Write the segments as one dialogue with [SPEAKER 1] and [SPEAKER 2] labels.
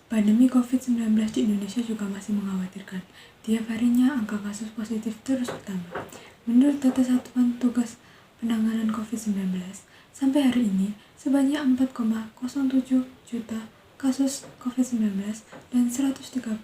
[SPEAKER 1] Pandemi COVID-19 di Indonesia juga masih mengkhawatirkan. Tiap harinya angka kasus positif terus bertambah. Menurut data Satuan Tugas Penanganan COVID-19, sampai hari ini sebanyak 4,07 juta kasus COVID-19 dan 132.000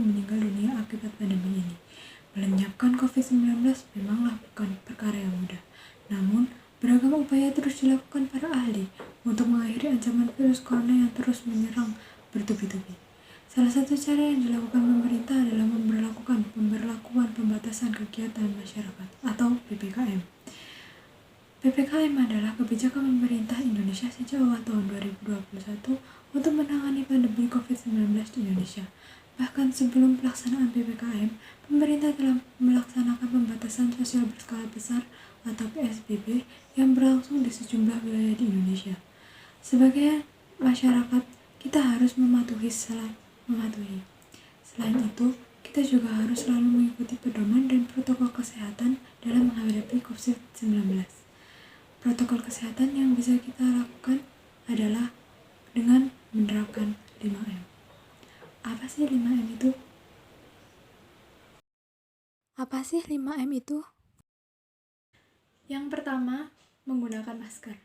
[SPEAKER 1] meninggal dunia akibat pandemi ini. Melenyapkan COVID-19 memanglah bukan perkara yang mudah. Namun, beragam upaya terus dilakukan para ahli untuk mengakhiri ancaman virus corona yang terus menyerang bertubi-tubi. Salah satu cara yang dilakukan pemerintah adalah pemberlakuan pembatasan kegiatan masyarakat atau PPKM. PPKM adalah kebijakan pemerintah Indonesia sejak awal tahun 2021 untuk menangani pandemi COVID-19 di Indonesia. Bahkan sebelum pelaksanaan PPKM, pemerintah telah melaksanakan pembatasan sosial berskala besar atau PSBB yang berlangsung di sejumlah wilayah di Indonesia. Sebagai masyarakat, kita harus mematuhi. Selain itu, kita juga harus selalu mengikuti pedoman dan protokol kesehatan dalam menghadapi COVID-19. Protokol kesehatan yang bisa kita lakukan adalah dengan menerapkan 5M. Apa sih 5M itu? Yang pertama, menggunakan masker.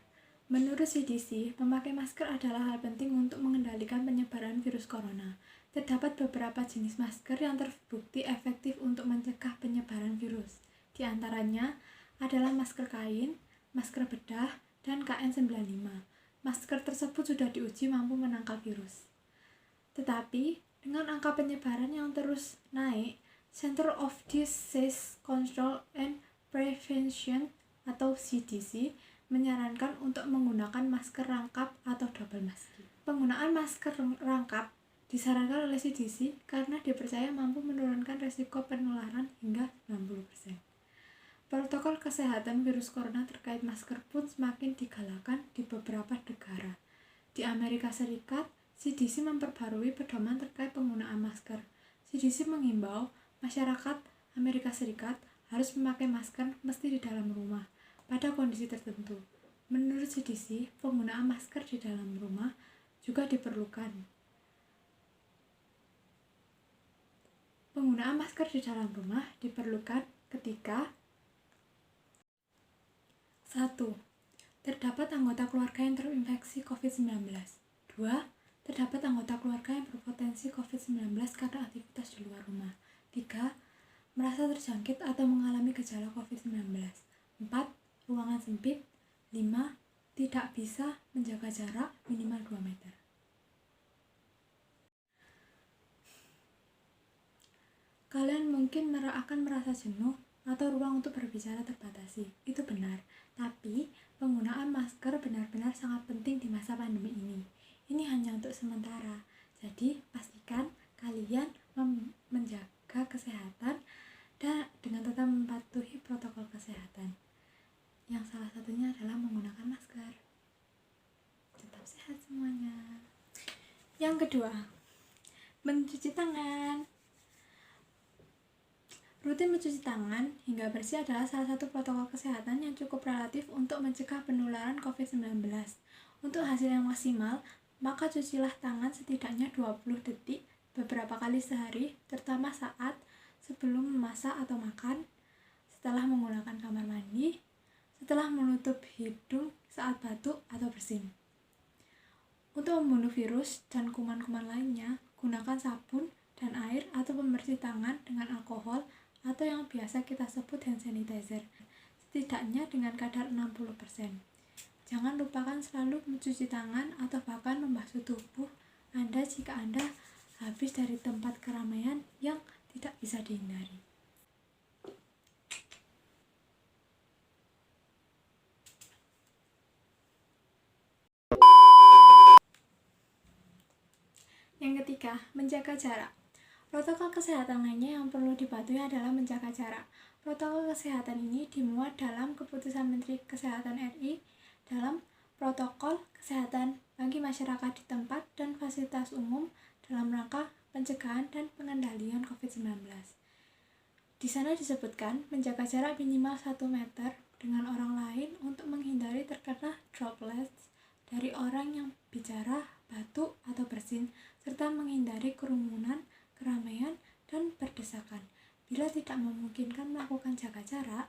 [SPEAKER 1] Menurut CDC, memakai masker adalah hal penting untuk mengendalikan penyebaran virus corona. Terdapat beberapa jenis masker yang terbukti efektif untuk mencegah penyebaran virus. Di antaranya adalah masker kain, masker bedah, dan KN95. Masker tersebut sudah diuji mampu menangkal virus. Tetapi, dengan angka penyebaran yang terus naik, Center of Disease Control and Prevention atau CDC menyarankan untuk menggunakan masker rangkap atau double mask. Penggunaan masker rangkap disarankan oleh CDC karena dipercaya mampu menurunkan risiko penularan hingga 60%. Protokol kesehatan virus corona terkait masker pun semakin digalakan di beberapa negara. Di Amerika Serikat, CDC memperbarui pedoman terkait penggunaan masker. CDC mengimbau masyarakat Amerika Serikat harus memakai masker meski di dalam rumah pada kondisi tertentu. Menurut CDC, penggunaan masker di dalam rumah juga diperlukan. Penggunaan masker di dalam rumah diperlukan ketika 1. Terdapat anggota keluarga yang terinfeksi COVID-19. 2. Terdapat anggota keluarga yang berpotensi COVID-19 karena aktivitas di luar rumah. 3. Merasa terjangkit atau mengalami gejala COVID-19. 4. Ruangan sempit. 5. Tidak bisa menjaga jarak minimal 2 meter. Kalian mungkin akan merasa jenuh atau ruang untuk berbicara terbatasi. Itu benar, tapi penggunaan masker benar-benar sangat penting di masa pandemi ini. Ini hanya untuk sementara, jadi pastikan kalian menjaga kesehatan dan dengan tetap mematuhi protokol kesehatan. Yang salah satunya adalah menggunakan masker. Tetap sehat semuanya. Yang kedua, mencuci tangan. Rutin mencuci tangan hingga bersih adalah salah satu protokol kesehatan yang cukup relatif untuk mencegah penularan COVID-19. Untuk hasil yang maksimal, maka cucilah tangan setidaknya 20 detik beberapa kali sehari, terutama saat sebelum memasak atau makan, setelah menggunakan kamar mandi, setelah menutup hidung saat batuk atau bersin. Untuk membunuh virus dan kuman-kuman lainnya, gunakan sabun dan air atau pembersih tangan dengan alkohol atau yang biasa kita sebut hand sanitizer, setidaknya dengan kadar 60%. Jangan lupakan selalu mencuci tangan atau bahkan membasuh tubuh Anda jika Anda habis dari tempat keramaian yang tidak bisa dihindari. Yang ketiga, menjaga jarak. Protokol kesehatan lainnya yang perlu dipatuhi adalah menjaga jarak. Protokol kesehatan ini dimuat dalam Keputusan Menteri Kesehatan RI dalam Protokol Kesehatan bagi masyarakat di tempat dan fasilitas umum dalam rangka pencegahan dan pengendalian COVID-19. Di sana disebutkan menjaga jarak minimal 1 meter dengan orang lain untuk menghindari terkena droplets dari orang yang bicara, batuk, atau bersin, serta menghindari kerumunan, keramaian, dan berdesakan. Bila tidak memungkinkan melakukan jaga jarak,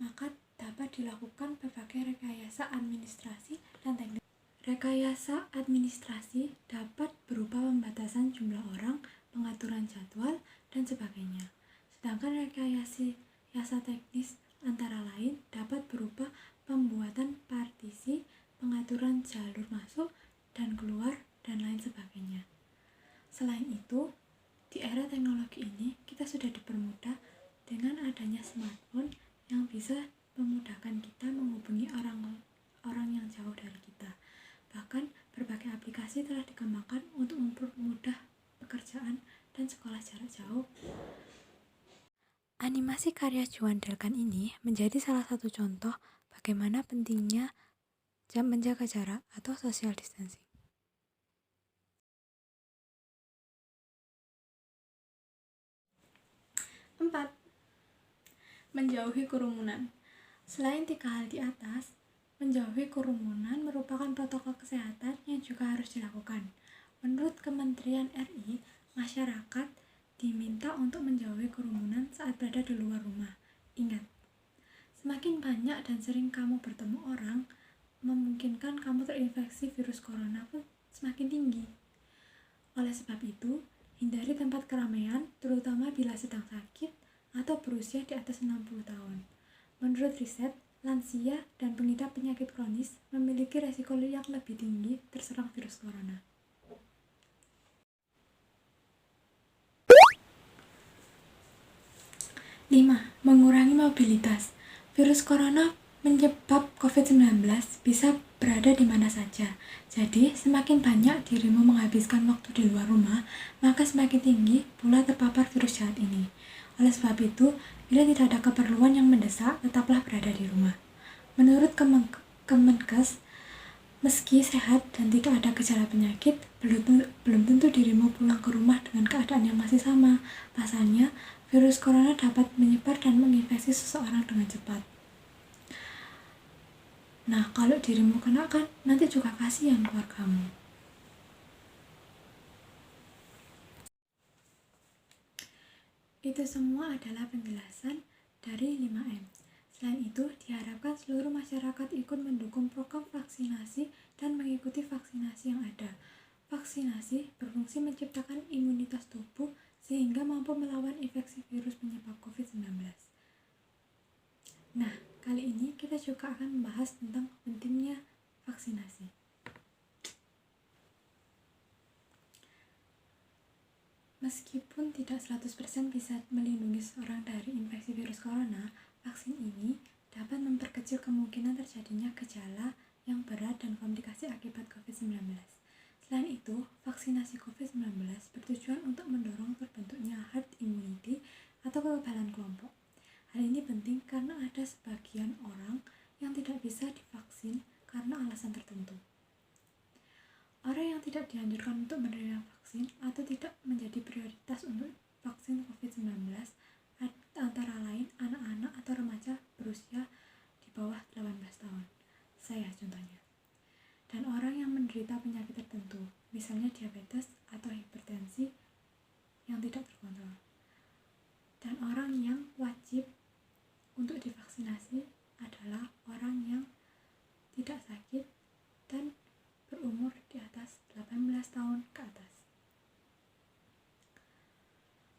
[SPEAKER 1] maka dapat dilakukan berbagai rekayasa administrasi dan teknik. Rekayasa administrasi dapat berupa pembatasan jumlah orang, pengaturan jadwal, dan sebagainya. Sedangkan rekayasa teknis antara lain dapat berupa pembuatan partisi, pengaturan jalur masuk dan keluar, dan lain sebagainya. Selain itu, di era teknologi ini kita sudah dipermudah dengan adanya smartphone yang bisa memudahkan kita menghubungi orang yang jauh dari kita. Bahkan berbagai aplikasi telah dikembangkan untuk mempermudah pekerjaan dan sekolah jarak jauh. Animasi karya Juan Delgan ini menjadi salah satu contoh bagaimana pentingnya menjaga jarak atau social distancing. 4. Menjauhi kerumunan. Selain 3 hal di atas, menjauhi kerumunan merupakan protokol kesehatan yang juga harus dilakukan. Menurut Kementerian RI, masyarakat diminta untuk menjauhi kerumunan saat berada di luar rumah. Ingat, semakin banyak dan sering kamu bertemu orang, memungkinkan kamu terinfeksi virus corona pun semakin tinggi. Oleh sebab itu, hindari tempat keramaian, terutama bila sedang sakit atau berusia di atas 60 tahun. Menurut riset, lansia dan pengidap penyakit kronis memiliki resiko yang lebih tinggi terserang virus corona. 5. Mengurangi mobilitas. Virus corona menyebab COVID-19 bisa berada di mana saja. Jadi, semakin banyak dirimu menghabiskan waktu di luar rumah, maka semakin tinggi pula terpapar virus jahat ini. Oleh sebab itu, bila tidak ada keperluan yang mendesak, tetaplah berada di rumah. Menurut Kemenkes, meski sehat dan tidak ada gejala penyakit, belum tentu dirimu pulang ke rumah dengan keadaan yang masih sama. Pasalnya, virus corona dapat menyebar dan menginfeksi seseorang dengan cepat. Nah, kalau dirimu kena kan, nanti juga kasihan keluargamu. Itu semua adalah penjelasan dari 5M. Selain itu, diharapkan seluruh masyarakat ikut mendukung program vaksinasi dan mengikuti vaksinasi yang ada. Vaksinasi berfungsi menciptakan imunitas tubuh sehingga mampu melawan infeksi virus penyebab COVID-19. Nah, kali ini kita juga akan membahas tentang pentingnya vaksinasi. Meskipun tidak 100% bisa melindungi seorang dari infeksi virus corona, vaksin ini dapat memperkecil kemungkinan terjadinya gejala yang berat dan komplikasi akibat COVID-19. Selain itu, vaksinasi COVID-19 bertujuan untuk mendorong terbentuknya herd immunity atau kekebalan kelompok. Hal ini penting karena ada sebagian orang yang tidak bisa divaksin karena alasan tertentu. Orang yang tidak dianjurkan untuk menerima vaksin atau tidak menjadi prioritas untuk vaksin COVID-19 antara lain anak-anak atau remaja berusia di bawah 18 tahun. Saya contohnya. Dan orang yang menderita penyakit tertentu, misalnya diabetes atau hipertensi yang tidak terkontrol. Dan orang yang wajib untuk divaksinasi adalah orang yang tidak sakit dan berumur di atas 18 tahun ke atas.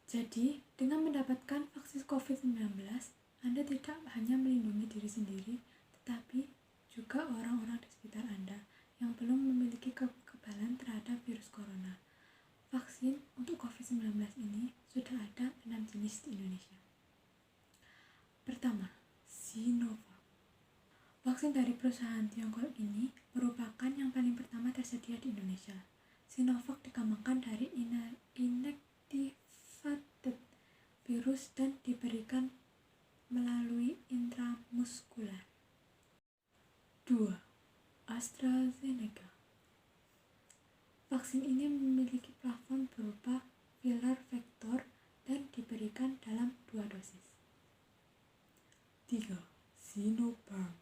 [SPEAKER 1] Jadi, dengan mendapatkan vaksin COVID-19, Anda tidak hanya melindungi diri sendiri, tetapi juga orang-orang di sekitar Anda yang belum memiliki kekebalan terhadap virus corona. Vaksin untuk COVID-19 ini sudah ada 6 jenis di Indonesia. Pertama, Sinovac. Vaksin dari perusahaan Tiongkok ini merupakan yang paling pertama tersedia di Indonesia. Sinovac dikembangkan dari inactivated virus dan diberikan melalui intramuskular. 2. AstraZeneca. Vaksin ini memiliki plafon berupa filler vektor dan diberikan dalam 2 dosis. 3. Sinopharm.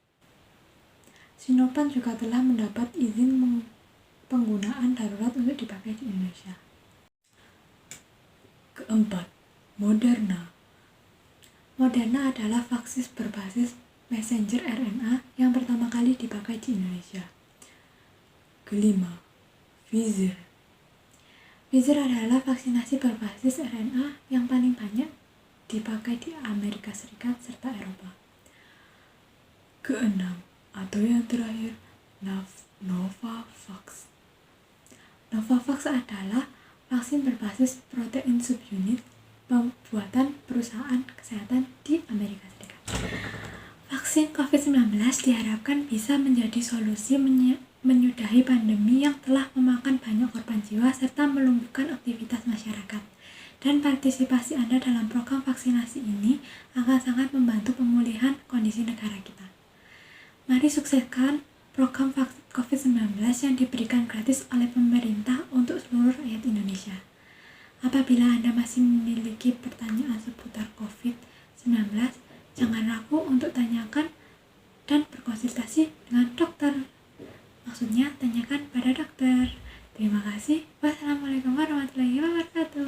[SPEAKER 1] Sinovac juga telah mendapat izin penggunaan darurat untuk dipakai di Indonesia. Keempat, Moderna. Moderna adalah vaksin berbasis messenger RNA yang pertama kali dipakai di Indonesia. Kelima, Pfizer. Pfizer adalah vaksinasi berbasis RNA yang paling banyak dipakai di Amerika Serikat serta Eropa. Keenam, atau yang terakhir, Novavax. Novavax adalah vaksin berbasis protein subunit pembuatan perusahaan kesehatan di Amerika Serikat. Vaksin COVID-19 diharapkan bisa menjadi solusi menyudahi pandemi yang telah memakan banyak korban jiwa serta melumpuhkan aktivitas masyarakat. Dan partisipasi Anda dalam program vaksinasi ini akan sangat membantu pemulihan kondisi negara kita. Mari sukseskan program vaksin COVID-19 yang diberikan gratis oleh pemerintah untuk seluruh rakyat Indonesia. Apabila Anda masih memiliki pertanyaan seputar COVID-19, jangan ragu untuk tanyakan dan berkonsultasi dengan dokter. Maksudnya, tanyakan pada dokter. Terima kasih. Wassalamualaikum warahmatullahi wabarakatuh.